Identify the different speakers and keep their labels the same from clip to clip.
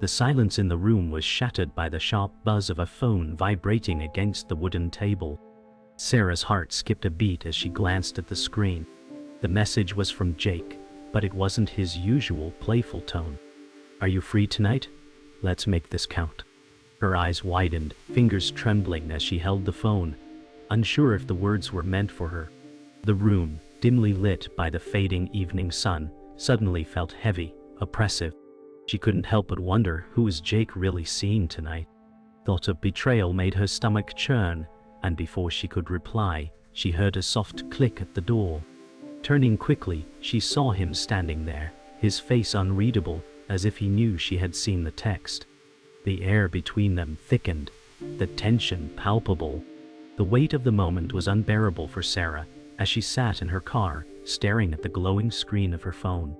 Speaker 1: The silence in the room was shattered by the sharp buzz of a phone vibrating against the wooden table. Sarah's heart skipped a beat as she glanced at the screen. The message was from Jake, but it wasn't his usual playful tone. "Are you free tonight? Let's make this count." Her eyes widened, fingers trembling as she held the phone, unsure if the words were meant for her. The room, dimly lit by the fading evening sun, suddenly felt heavy, oppressive. She couldn't help but wonder, who was Jake really seeing tonight? Thought of betrayal made her stomach churn, and before she could reply, she heard a soft click at the door. Turning quickly, she saw him standing there, his face unreadable, as if he knew she had seen the text. The air between them thickened, the tension palpable. The weight of the moment was unbearable for Sarah, as she sat in her car, staring at the glowing screen of her phone.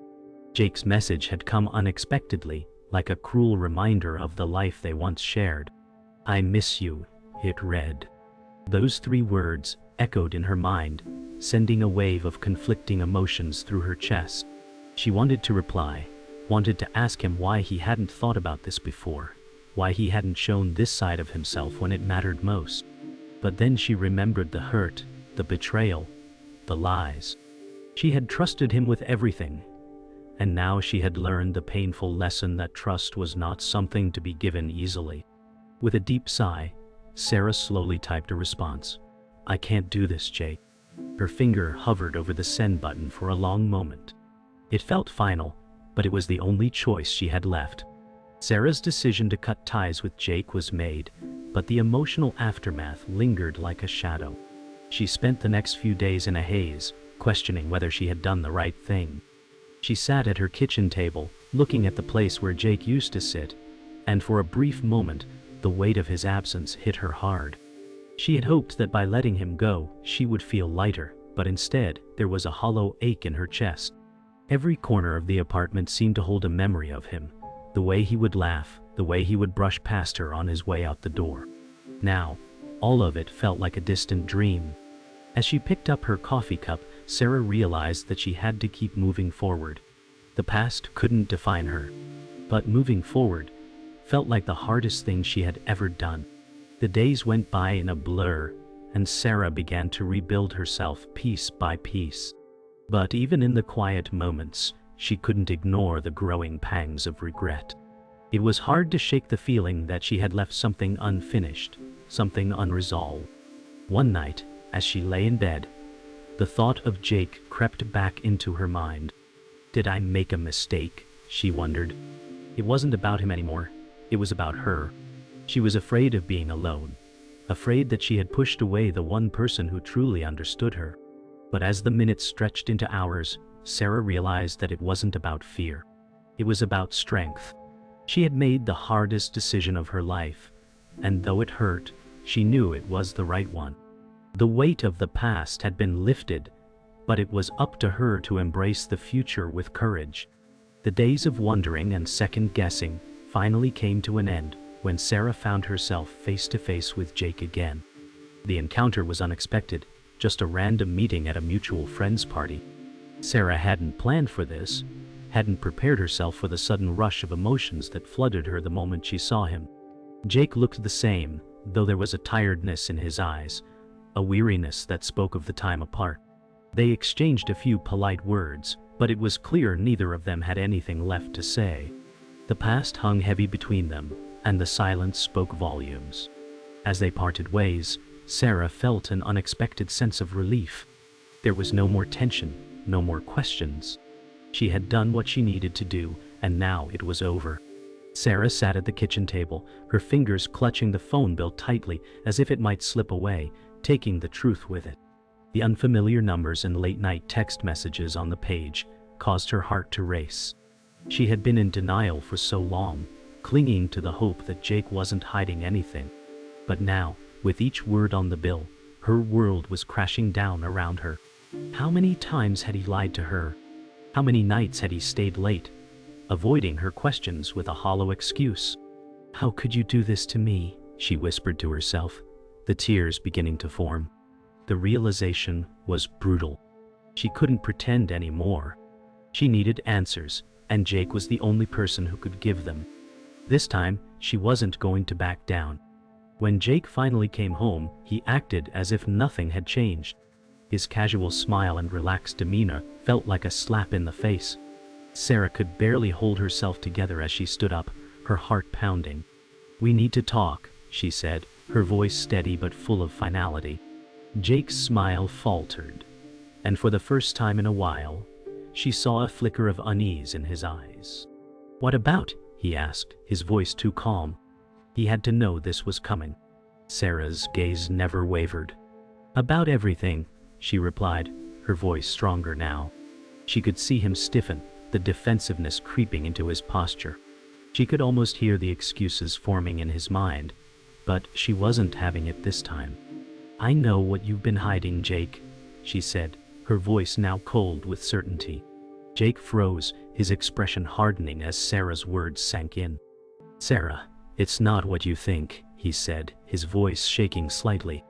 Speaker 1: Jake's message had come unexpectedly, like a cruel reminder of the life they once shared. "I miss you," it read. Those 3 words echoed in her mind, sending a wave of conflicting emotions through her chest. She wanted to reply, wanted to ask him why he hadn't thought about this before, why he hadn't shown this side of himself when it mattered most. But then she remembered the hurt, the betrayal, the lies. She had trusted him with everything, and now she had learned the painful lesson that trust was not something to be given easily. With a deep sigh, Sarah slowly typed a response. "I can't do this, Jake." Her finger hovered over the send button for a long moment. It felt final, but it was the only choice she had left. Sarah's decision to cut ties with Jake was made, but the emotional aftermath lingered like a shadow. She spent the next few days in a haze, questioning whether she had done the right thing. She sat at her kitchen table, looking at the place where Jake used to sit, and for a brief moment, the weight of his absence hit her hard. She had hoped that by letting him go, she would feel lighter, but instead, there was a hollow ache in her chest. Every corner of the apartment seemed to hold a memory of him, the way he would laugh, the way he would brush past her on his way out the door. Now, all of it felt like a distant dream. As she picked up her coffee cup, Sarah realized that she had to keep moving forward. The past couldn't define her, but moving forward felt like the hardest thing she had ever done. The days went by in a blur, and Sarah began to rebuild herself piece by piece. But even in the quiet moments, she couldn't ignore the growing pangs of regret. It was hard to shake the feeling that she had left something unfinished, something unresolved. One night, as she lay in bed, the thought of Jake crept back into her mind. Did I make a mistake? She wondered. It wasn't about him anymore. It was about her. She was afraid of being alone, afraid that she had pushed away the one person who truly understood her. But as the minutes stretched into hours, Sarah realized that it wasn't about fear. It was about strength. She had made the hardest decision of her life, and though it hurt, she knew it was the right one. The weight of the past had been lifted, but it was up to her to embrace the future with courage. The days of wondering and second-guessing finally came to an end when Sarah found herself face to face with Jake again. The encounter was unexpected, just a random meeting at a mutual friend's party. Sarah hadn't planned for this, hadn't prepared herself for the sudden rush of emotions that flooded her the moment she saw him. Jake looked the same, though there was a tiredness in his eyes, a weariness that spoke of the time apart. They exchanged a few polite words, but it was clear neither of them had anything left to say. The past hung heavy between them, and the silence spoke volumes. As they parted ways, Sarah felt an unexpected sense of relief. There was no more tension, no more questions. She had done what she needed to do, and now it was over. Sarah sat at the kitchen table, her fingers clutching the phone bill tightly as if it might slip away, taking the truth with it. The unfamiliar numbers and late-night text messages on the page caused her heart to race. She had been in denial for so long, clinging to the hope that Jake wasn't hiding anything. But now, with each word on the bill, her world was crashing down around her. How many times had he lied to her? How many nights had he stayed late, avoiding her questions with a hollow excuse? "How could you do this to me?" she whispered to herself, the tears beginning to form. The realization was brutal. She couldn't pretend anymore. She needed answers, and Jake was the only person who could give them. This time, she wasn't going to back down. When Jake finally came home, he acted as if nothing had changed. His casual smile and relaxed demeanor felt like a slap in the face. Sarah could barely hold herself together as she stood up, her heart pounding. "We need to talk," she said, her voice steady but full of finality. Jake's smile faltered, and for the first time in a while, she saw a flicker of unease in his eyes. "What about?" he asked, his voice too calm. He had to know this was coming. Sarah's gaze never wavered. "About everything," she replied, her voice stronger now. She could see him stiffen, the defensiveness creeping into his posture. She could almost hear the excuses forming in his mind, but she wasn't having it this time. "I know what you've been hiding, Jake," she said, her voice now cold with certainty. Jake froze, his expression hardening as Sarah's words sank in. "Sarah, it's not what you think," he said, his voice shaking slightly.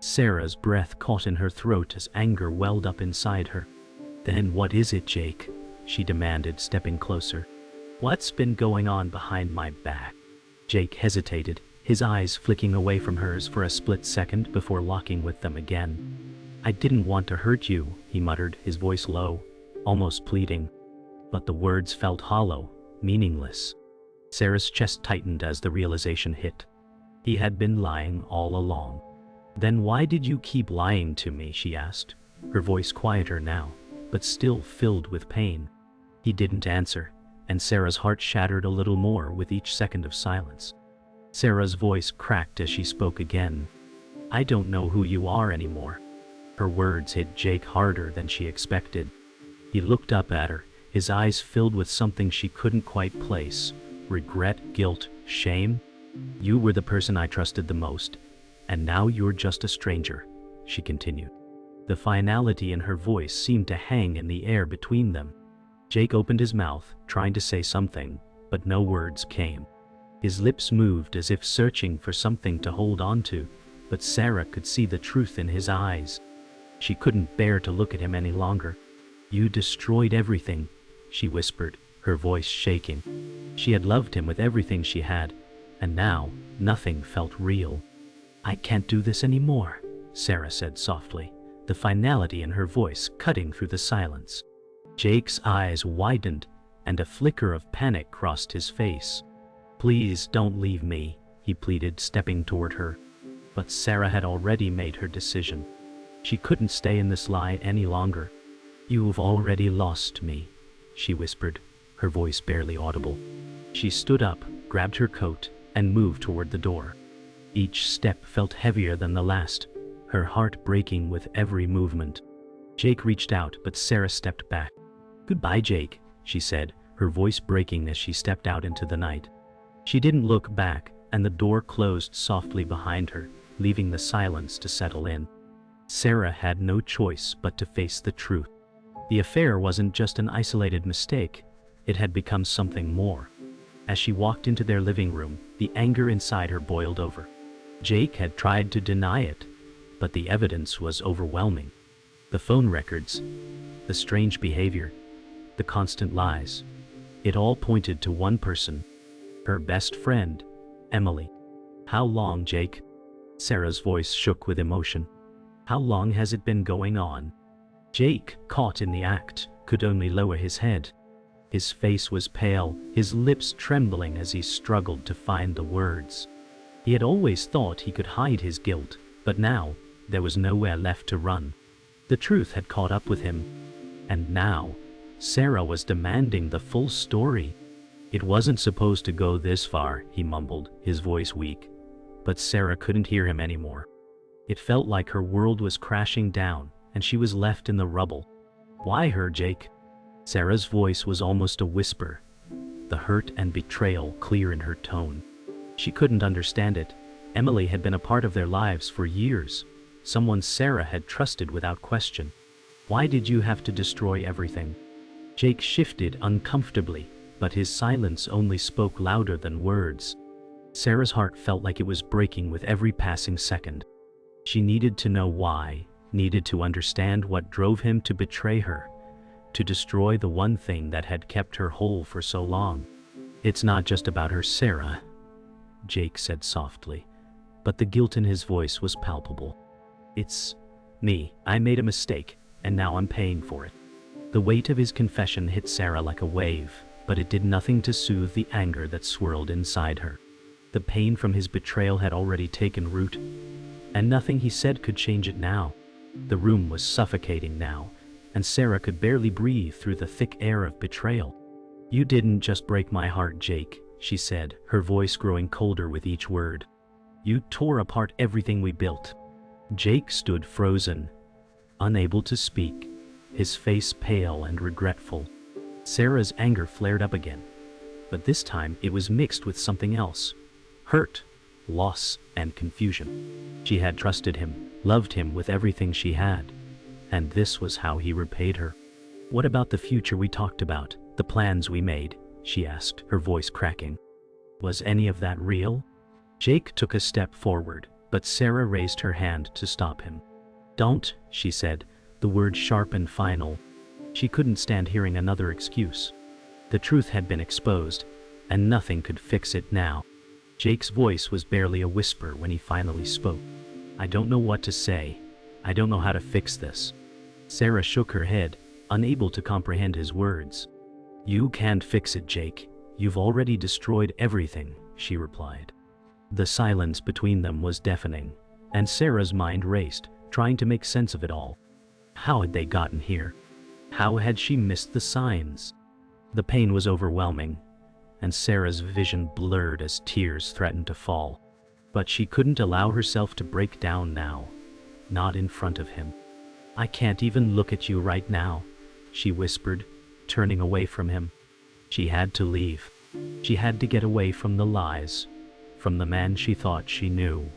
Speaker 1: Sarah's breath caught in her throat as anger welled up inside her. "Then what is it, Jake?" she demanded, stepping closer. "What's been going on behind my back?" Jake hesitated, his eyes flicking away from hers for a split second before locking with them again. "I didn't want to hurt you," he muttered, his voice low, almost pleading. But the words felt hollow, meaningless. Sarah's chest tightened as the realization hit. He had been lying all along. "Then why did you keep lying to me?" she asked, her voice quieter now, but still filled with pain. He didn't answer, and Sarah's heart shattered a little more with each second of silence. Sarah's voice cracked as she spoke again. "I don't know who you are anymore." Her words hit Jake harder than she expected. He looked up at her, his eyes filled with something she couldn't quite place. Regret, guilt, shame? "You were the person I trusted the most, and now you're just a stranger," she continued. The finality in her voice seemed to hang in the air between them. Jake opened his mouth, trying to say something, but no words came. His lips moved as if searching for something to hold on to, but Sarah could see the truth in his eyes. She couldn't bear to look at him any longer. "You destroyed everything," she whispered, her voice shaking. She had loved him with everything she had, and now nothing felt real. "I can't do this anymore," Sarah said softly, the finality in her voice cutting through the silence. Jake's eyes widened, and a flicker of panic crossed his face. "Please don't leave me," he pleaded, stepping toward her. But Sarah had already made her decision. She couldn't stay in this lie any longer. "You've already lost me," she whispered, her voice barely audible. She stood up, grabbed her coat, and moved toward the door. Each step felt heavier than the last, her heart breaking with every movement. Jake reached out, but Sarah stepped back. "Goodbye, Jake," she said, her voice breaking as she stepped out into the night. She didn't look back, and the door closed softly behind her, leaving the silence to settle in. Sarah had no choice but to face the truth. The affair wasn't just an isolated mistake, it had become something more. As she walked into their living room, the anger inside her boiled over. Jake had tried to deny it, but the evidence was overwhelming. The phone records, the strange behavior, the constant lies. It all pointed to one person, her best friend, Emily. "How long, Jake?" Sarah's voice shook with emotion. "How long has it been going on?" Jake, caught in the act, could only lower his head. His face was pale, his lips trembling as he struggled to find the words. He had always thought he could hide his guilt, but now there was nowhere left to run. The truth had caught up with him, and now Sarah was demanding the full story. "It wasn't supposed to go this far," he mumbled, his voice weak. But Sarah couldn't hear him anymore. It felt like her world was crashing down, and she was left in the rubble. "Why her, Jake?" Sarah's voice was almost a whisper, the hurt and betrayal clear in her tone. She couldn't understand it. Emily had been a part of their lives for years, someone Sarah had trusted without question. "Why did you have to destroy everything?" Jake shifted uncomfortably, but his silence only spoke louder than words. Sarah's heart felt like it was breaking with every passing second. She needed to know why, needed to understand what drove him to betray her, to destroy the one thing that had kept her whole for so long. "It's not just about her, Sarah," Jake said softly, but the guilt in his voice was palpable. "It's me. I made a mistake, and now I'm paying for it." The weight of his confession hit Sarah like a wave, but it did nothing to soothe the anger that swirled inside her. The pain from his betrayal had already taken root, and nothing he said could change it now. The room was suffocating now, and Sarah could barely breathe through the thick air of betrayal. "You didn't just break my heart, Jake," she said, her voice growing colder with each word. "You tore apart everything we built." Jake stood frozen, unable to speak, his face pale and regretful. Sarah's anger flared up again, but this time it was mixed with something else: hurt, loss, and confusion. She had trusted him, loved him with everything she had, and this was how he repaid her. "What about the future we talked about, the plans we made?" she asked, her voice cracking. "Was any of that real?" Jake took a step forward, but Sarah raised her hand to stop him. "Don't," she said, the word sharp and final. She couldn't stand hearing another excuse. The truth had been exposed, and nothing could fix it now. Jake's voice was barely a whisper when he finally spoke. "I don't know what to say. I don't know how to fix this." Sarah shook her head, unable to comprehend his words. "You can't fix it, Jake. You've already destroyed everything," she replied. The silence between them was deafening, and Sarah's mind raced, trying to make sense of it all. How had they gotten here? How had she missed the signs? The pain was overwhelming, and Sarah's vision blurred as tears threatened to fall. But she couldn't allow herself to break down now, not in front of him. "I can't even look at you right now," she whispered, turning away from him. She had to leave. She had to get away from the lies, from the man she thought she knew.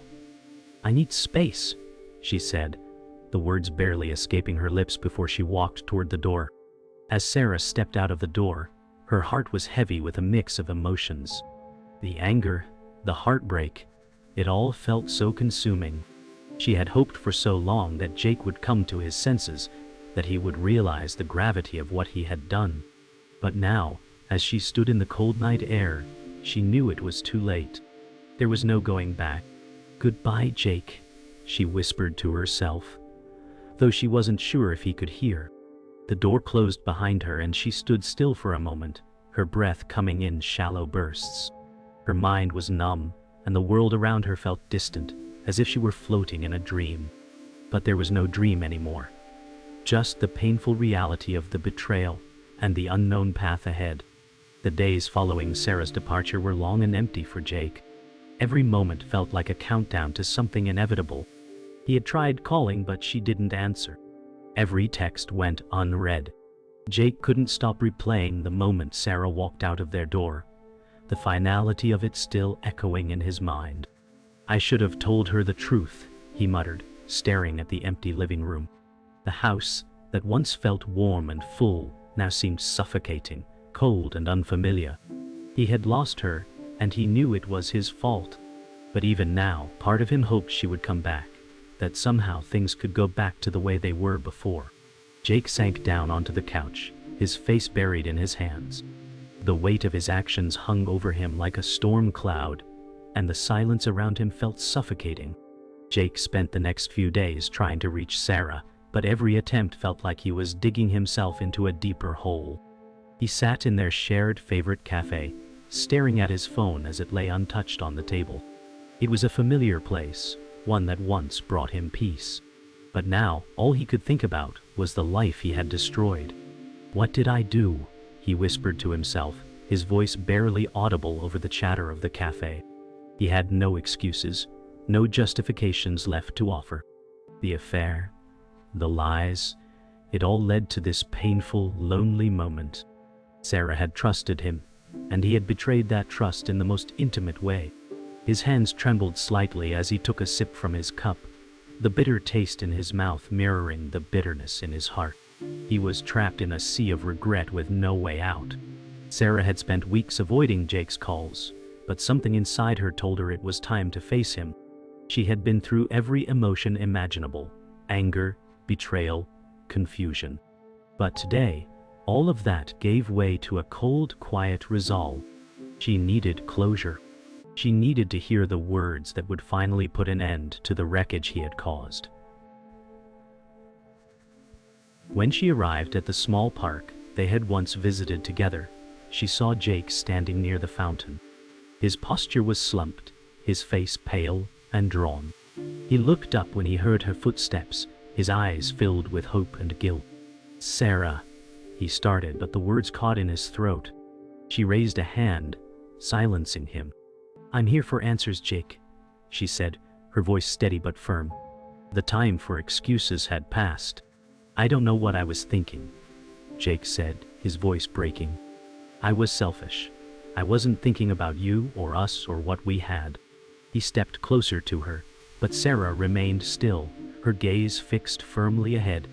Speaker 1: "I need space," she said, the words barely escaping her lips before she walked toward the door. As Sarah stepped out of the door, her heart was heavy with a mix of emotions. The anger, the heartbreak, it all felt so consuming. She had hoped for so long that Jake would come to his senses, that he would realize the gravity of what he had done. But now, as she stood in the cold night air, she knew it was too late. There was no going back. "Goodbye, Jake," she whispered to herself, though she wasn't sure if he could hear. The door closed behind her and she stood still for a moment, her breath coming in shallow bursts. Her mind was numb, and the world around her felt distant, as if she were floating in a dream. But there was no dream anymore. Just the painful reality of the betrayal and the unknown path ahead. The days following Sarah's departure were long and empty for Jake. Every moment felt like a countdown to something inevitable. He had tried calling, but she didn't answer. Every text went unread. Jake couldn't stop replaying the moment Sarah walked out of their door, the finality of it still echoing in his mind. "I should have told her the truth," he muttered, staring at the empty living room. The house, that once felt warm and full, now seemed suffocating, cold and unfamiliar. He had lost her, and he knew it was his fault. But even now, part of him hoped she would come back, that somehow things could go back to the way they were before. Jake sank down onto the couch, his face buried in his hands. The weight of his actions hung over him like a storm cloud, and the silence around him felt suffocating. Jake spent the next few days trying to reach Sarah, but every attempt felt like he was digging himself into a deeper hole. He sat in their shared favorite cafe, staring at his phone as it lay untouched on the table. It was a familiar place, one that once brought him peace. But now, all he could think about was the life he had destroyed. "What did I do?" he whispered to himself, his voice barely audible over the chatter of the cafe. He had no excuses, no justifications left to offer. The affair, the lies, it all led to this painful, lonely moment. Sarah had trusted him, and he had betrayed that trust in the most intimate way. His hands trembled slightly as he took a sip from his cup, the bitter taste in his mouth mirroring the bitterness in his heart. He was trapped in a sea of regret with no way out. Sarah had spent weeks avoiding Jake's calls, but something inside her told her it was time to face him. She had been through every emotion imaginable: anger, betrayal, confusion. But today, all of that gave way to a cold, quiet resolve. She needed closure. She needed to hear the words that would finally put an end to the wreckage he had caused. When she arrived at the small park they had once visited together, she saw Jake standing near the fountain. His posture was slumped, his face pale and drawn. He looked up when he heard her footsteps, his eyes filled with hope and guilt. "Sarah," he started, but the words caught in his throat. She raised a hand, silencing him. "I'm here for answers, Jake," she said, her voice steady but firm. The time for excuses had passed. "I don't know what I was thinking," Jake said, his voice breaking. "I was selfish. I wasn't thinking about you or us or what we had." He stepped closer to her, but Sarah remained still, her gaze fixed firmly ahead.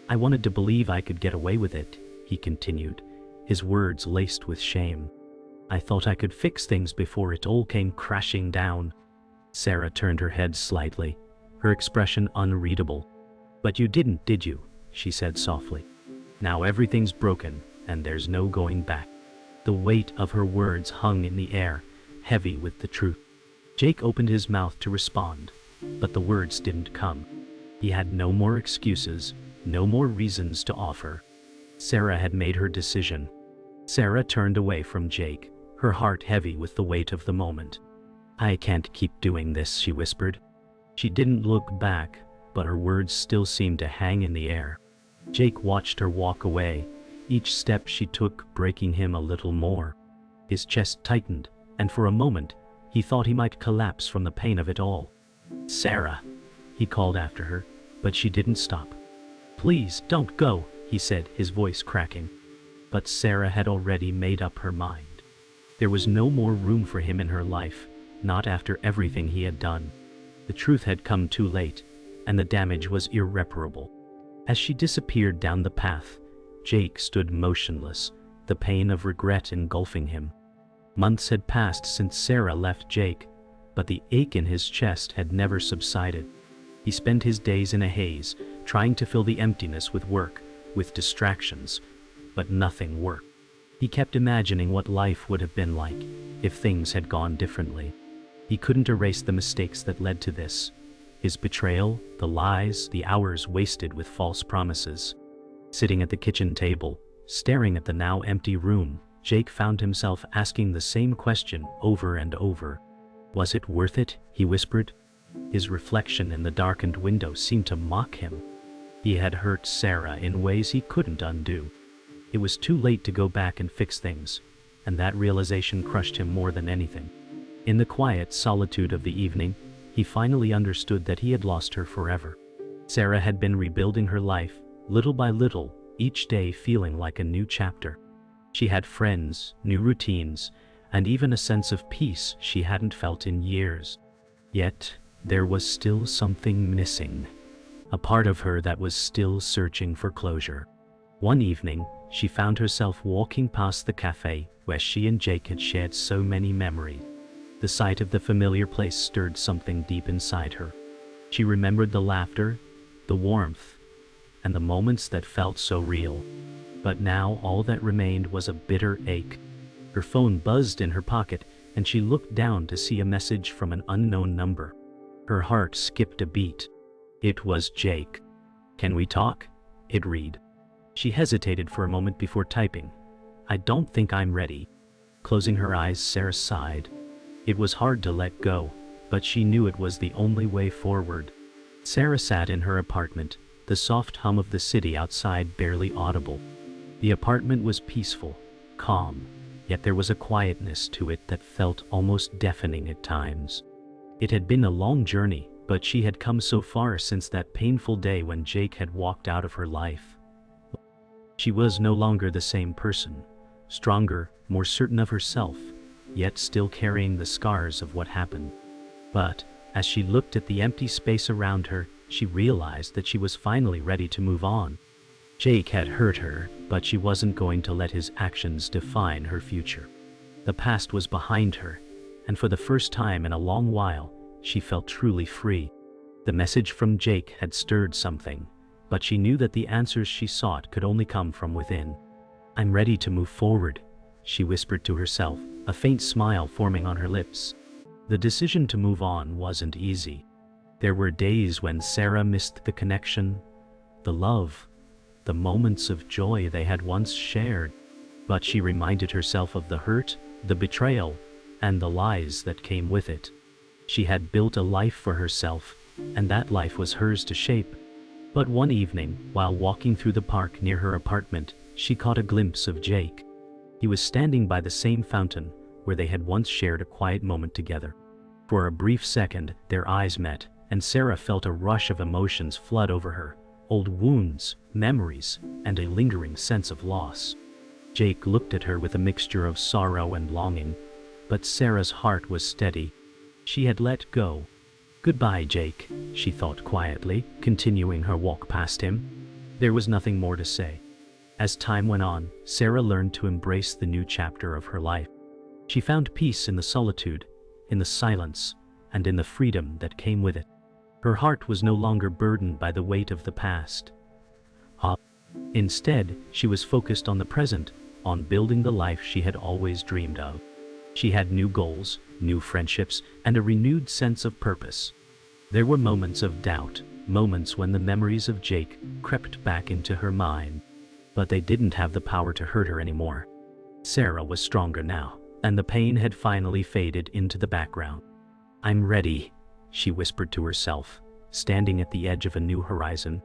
Speaker 1: "I wanted to believe I could get away with it," he continued, his words laced with shame. "I thought I could fix things before it all came crashing down." Sarah turned her head slightly, her expression unreadable. "But you didn't, did you?" she said softly. "Now everything's broken, and there's no going back." The weight of her words hung in the air, heavy with the truth. Jake opened his mouth to respond, but the words didn't come. He had no more excuses, no more reasons to offer. Sarah had made her decision. Sarah turned away from Jake, her heart heavy with the weight of the moment. "I can't keep doing this," she whispered. She didn't look back, but her words still seemed to hang in the air. Jake watched her walk away, each step she took breaking him a little more. His chest tightened, and for a moment, he thought he might collapse from the pain of it all. "Sarah," he called after her, but she didn't stop. "Please, don't go," he said, his voice cracking. But Sarah had already made up her mind. There was no more room for him in her life, not after everything he had done. The truth had come too late, and the damage was irreparable. As she disappeared down the path, Jake stood motionless, the pain of regret engulfing him. Months had passed since Sarah left Jake, but the ache in his chest had never subsided. He spent his days in a haze, trying to fill the emptiness with work, with distractions, but nothing worked. He kept imagining what life would have been like if things had gone differently. He couldn't erase the mistakes that led to this. His betrayal, the lies, the hours wasted with false promises. Sitting at the kitchen table, staring at the now empty room, Jake found himself asking the same question over and over. "Was it worth it?" he whispered. His reflection in the darkened window seemed to mock him. He had hurt Sarah in ways he couldn't undo. It was too late to go back and fix things, and that realization crushed him more than anything. In the quiet solitude of the evening, he finally understood that he had lost her forever. Sarah had been rebuilding her life, little by little, each day feeling like a new chapter. She had friends, new routines, and even a sense of peace she hadn't felt in years. Yet, there was still something missing. A part of her that was still searching for closure. One evening, she found herself walking past the cafe where she and Jake had shared so many memories. The sight of the familiar place stirred something deep inside her. She remembered the laughter, the warmth, and the moments that felt so real. But now all that remained was a bitter ache. Her phone buzzed in her pocket, and she looked down to see a message from an unknown number. Her heart skipped a beat. It was Jake. "Can we talk?" it read. She hesitated for a moment before typing. "I don't think I'm ready." Closing her eyes, Sarah sighed. It was hard to let go, but she knew it was the only way forward. Sarah sat in her apartment, the soft hum of the city outside barely audible. The apartment was peaceful, calm, yet there was a quietness to it that felt almost deafening at times. It had been a long journey, but she had come so far since that painful day when Jake had walked out of her life. She was no longer the same person, stronger, more certain of herself, yet still carrying the scars of what happened. But, as she looked at the empty space around her, she realized that she was finally ready to move on. Jake had hurt her, but she wasn't going to let his actions define her future. The past was behind her, and for the first time in a long while, she felt truly free. The message from Jake had stirred something, but she knew that the answers she sought could only come from within. "I'm ready to move forward," she whispered to herself, a faint smile forming on her lips. The decision to move on wasn't easy. There were days when Sarah missed the connection, the love, the moments of joy they had once shared. But she reminded herself of the hurt, the betrayal, and the lies that came with it. She had built a life for herself, and that life was hers to shape. But one evening, while walking through the park near her apartment, she caught a glimpse of Jake. He was standing by the same fountain where they had once shared a quiet moment together. For a brief second, their eyes met, and Sarah felt a rush of emotions flood over her. Old wounds, memories, and a lingering sense of loss. Jake looked at her with a mixture of sorrow and longing, but Sarah's heart was steady. She had let go. "Goodbye, Jake," she thought quietly, continuing her walk past him. There was nothing more to say. As time went on, Sarah learned to embrace the new chapter of her life. She found peace in the solitude, in the silence, and in the freedom that came with it. Her heart was no longer burdened by the weight of the past. Instead, she was focused on the present, on building the life she had always dreamed of. She had new goals, new friendships, and a renewed sense of purpose. There were moments of doubt, moments when the memories of Jake crept back into her mind. But they didn't have the power to hurt her anymore. Sarah was stronger now, and the pain had finally faded into the background. "I'm ready," she whispered to herself, standing at the edge of a new horizon.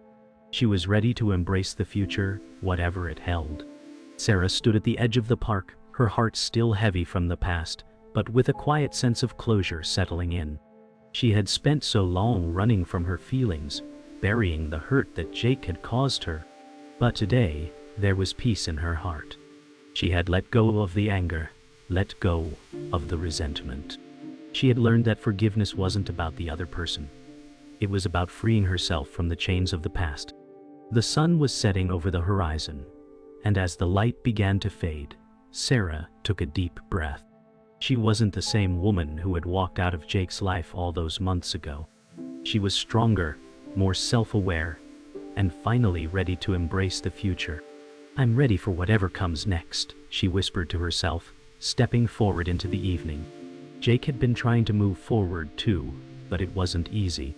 Speaker 1: She was ready to embrace the future, whatever it held. Sarah stood at the edge of the park, her heart still heavy from the past, but with a quiet sense of closure settling in. She had spent so long running from her feelings, burying the hurt that Jake had caused her. But today, there was peace in her heart. She had let go of the anger, let go of the resentment. She had learned that forgiveness wasn't about the other person. It was about freeing herself from the chains of the past. The sun was setting over the horizon, and as the light began to fade, Sarah took a deep breath. She wasn't the same woman who had walked out of Jake's life all those months ago. She was stronger, more self-aware, and finally ready to embrace the future. "I'm ready for whatever comes next," she whispered to herself, stepping forward into the evening. Jake had been trying to move forward too, but it wasn't easy.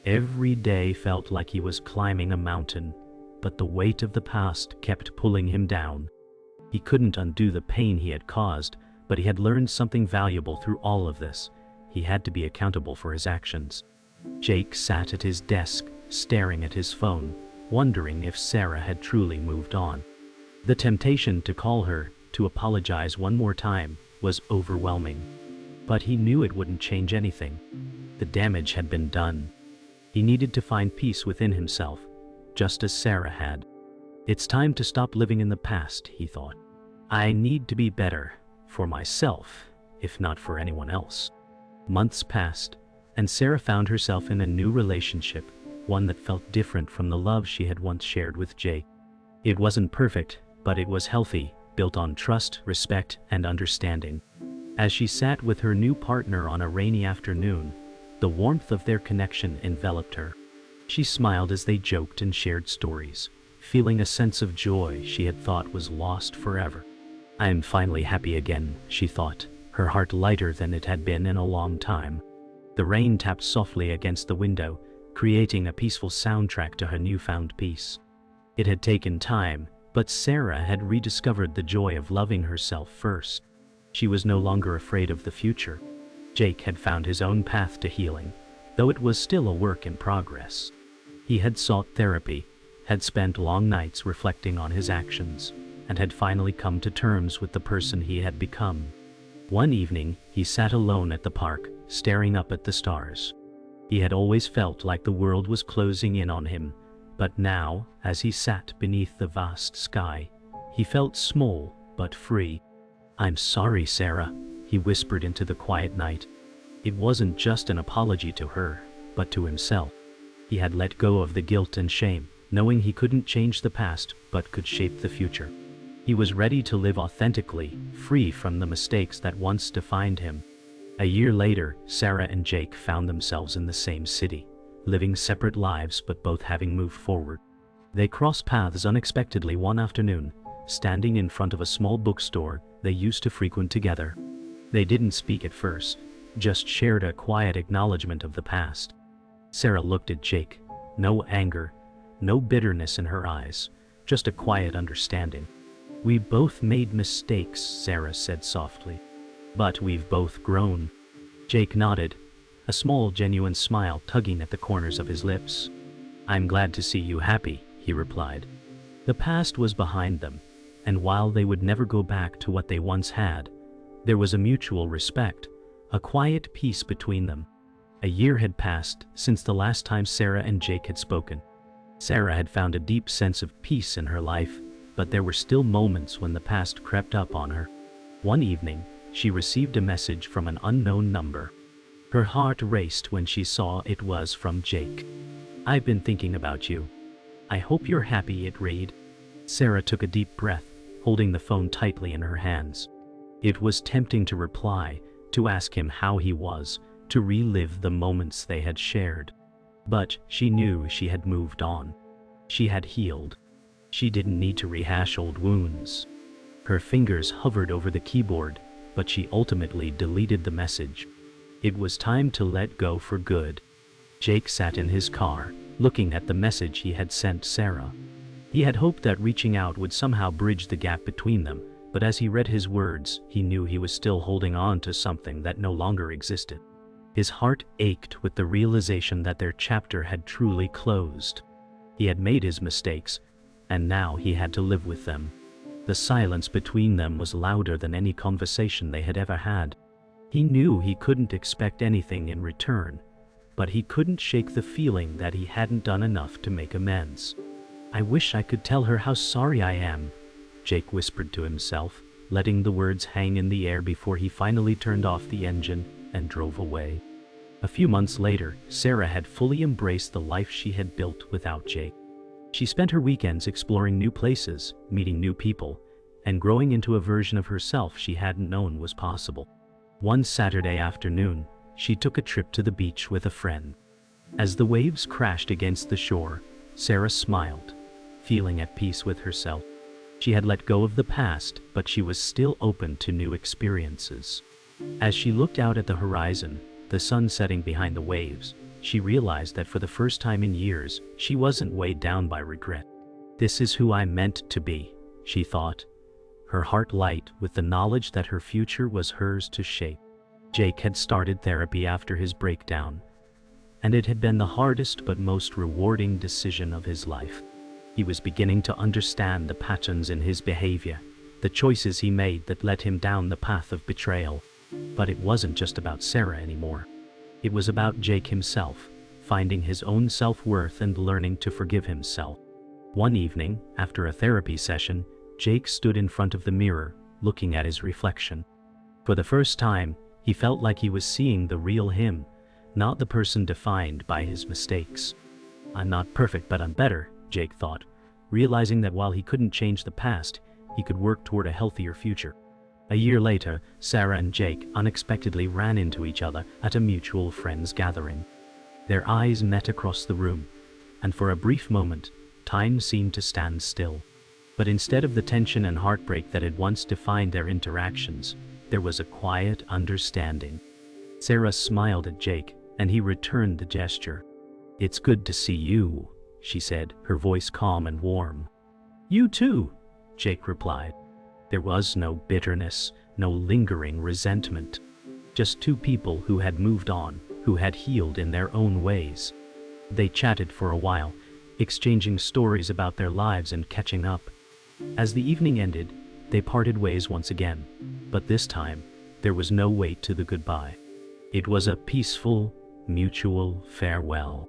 Speaker 1: Every day felt like he was climbing a mountain, but the weight of the past kept pulling him down. He couldn't undo the pain he had caused, but he had learned something valuable through all of this. He had to be accountable for his actions. Jake sat at his desk, staring at his phone, wondering if Sarah had truly moved on. The temptation to call her, to apologize one more time, was overwhelming. But he knew it wouldn't change anything. The damage had been done. He needed to find peace within himself, just as Sarah had. "It's time to stop living in the past," he thought. "I need to be better, for myself, if not for anyone else." Months passed, and Sarah found herself in a new relationship, one that felt different from the love she had once shared with Jake. It wasn't perfect, but it was healthy, built on trust, respect, and understanding. As she sat with her new partner on a rainy afternoon, the warmth of their connection enveloped her. She smiled as they joked and shared stories, feeling a sense of joy she had thought was lost forever. "I am finally happy again," she thought, her heart lighter than it had been in a long time. The rain tapped softly against the window, creating a peaceful soundtrack to her newfound peace. It had taken time, but Sarah had rediscovered the joy of loving herself first. She was no longer afraid of the future. Jake had found his own path to healing, though it was still a work in progress. He had sought therapy, had spent long nights reflecting on his actions, and had finally come to terms with the person he had become. One evening, he sat alone at the park, staring up at the stars. He had always felt like the world was closing in on him, but now, as he sat beneath the vast sky, he felt small but free. "I'm sorry, Sarah," he whispered into the quiet night. It wasn't just an apology to her, but to himself. He had let go of the guilt and shame, knowing he couldn't change the past but could shape the future. He was ready to live authentically, free from the mistakes that once defined him. A year later, Sarah and Jake found themselves in the same city, living separate lives but both having moved forward. They crossed paths unexpectedly one afternoon, standing in front of a small bookstore they used to frequent together. They didn't speak at first, just shared a quiet acknowledgement of the past. Sarah looked at Jake. No anger, no bitterness in her eyes, just a quiet understanding. "We both made mistakes," Sarah said softly. "But we've both grown." Jake nodded, a small genuine smile tugging at the corners of his lips. "I'm glad to see you happy," he replied. The past was behind them, and while they would never go back to what they once had, there was a mutual respect, a quiet peace between them. A year had passed since the last time Sarah and Jake had spoken. Sarah had found a deep sense of peace in her life, but there were still moments when the past crept up on her. One evening, she received a message from an unknown number. Her heart raced when she saw it was from Jake. "I've been thinking about you. I hope you're happy," it read. Sarah took a deep breath, holding the phone tightly in her hands. It was tempting to reply, to ask him how he was, to relive the moments they had shared. But she knew she had moved on. She had healed. She didn't need to rehash old wounds. Her fingers hovered over the keyboard, but she ultimately deleted the message. It was time to let go for good. Jake sat in his car, looking at the message he had sent Sarah. He had hoped that reaching out would somehow bridge the gap between them, but as he read his words, he knew he was still holding on to something that no longer existed. His heart ached with the realization that their chapter had truly closed. He had made his mistakes, and now he had to live with them. The silence between them was louder than any conversation they had ever had. He knew he couldn't expect anything in return, but he couldn't shake the feeling that he hadn't done enough to make amends. "I wish I could tell her how sorry I am," Jake whispered to himself, letting the words hang in the air before he finally turned off the engine and drove away. A few months later, Sarah had fully embraced the life she had built without Jake. She spent her weekends exploring new places, meeting new people, and growing into a version of herself she hadn't known was possible. One Saturday afternoon, she took a trip to the beach with a friend. As the waves crashed against the shore, Sarah smiled, feeling at peace with herself. She had let go of the past, but she was still open to new experiences. As she looked out at the horizon, the sun setting behind the waves, she realized that for the first time in years, she wasn't weighed down by regret. "This is who I'm meant to be," she thought, her heart light with the knowledge that her future was hers to shape. Jake had started therapy after his breakdown, and it had been the hardest but most rewarding decision of his life. He was beginning to understand the patterns in his behavior, the choices he made that led him down the path of betrayal. But it wasn't just about Sarah anymore. It was about Jake himself, finding his own self-worth and learning to forgive himself. One evening, after a therapy session, Jake stood in front of the mirror, looking at his reflection. For the first time, he felt like he was seeing the real him, not the person defined by his mistakes. "I'm not perfect, but I'm better," Jake thought, realizing that while he couldn't change the past, he could work toward a healthier future. A year later, Sarah and Jake unexpectedly ran into each other at a mutual friends gathering. Their eyes met across the room, and for a brief moment, time seemed to stand still. But instead of the tension and heartbreak that had once defined their interactions, there was a quiet understanding. Sarah smiled at Jake, and he returned the gesture. "It's good to see you," she said, her voice calm and warm. "You too," Jake replied. There was no bitterness, no lingering resentment. Just two people who had moved on, who had healed in their own ways. They chatted for a while, exchanging stories about their lives and catching up. As the evening ended, they parted ways once again, but this time, there was no wait to the goodbye. It was a peaceful, mutual farewell.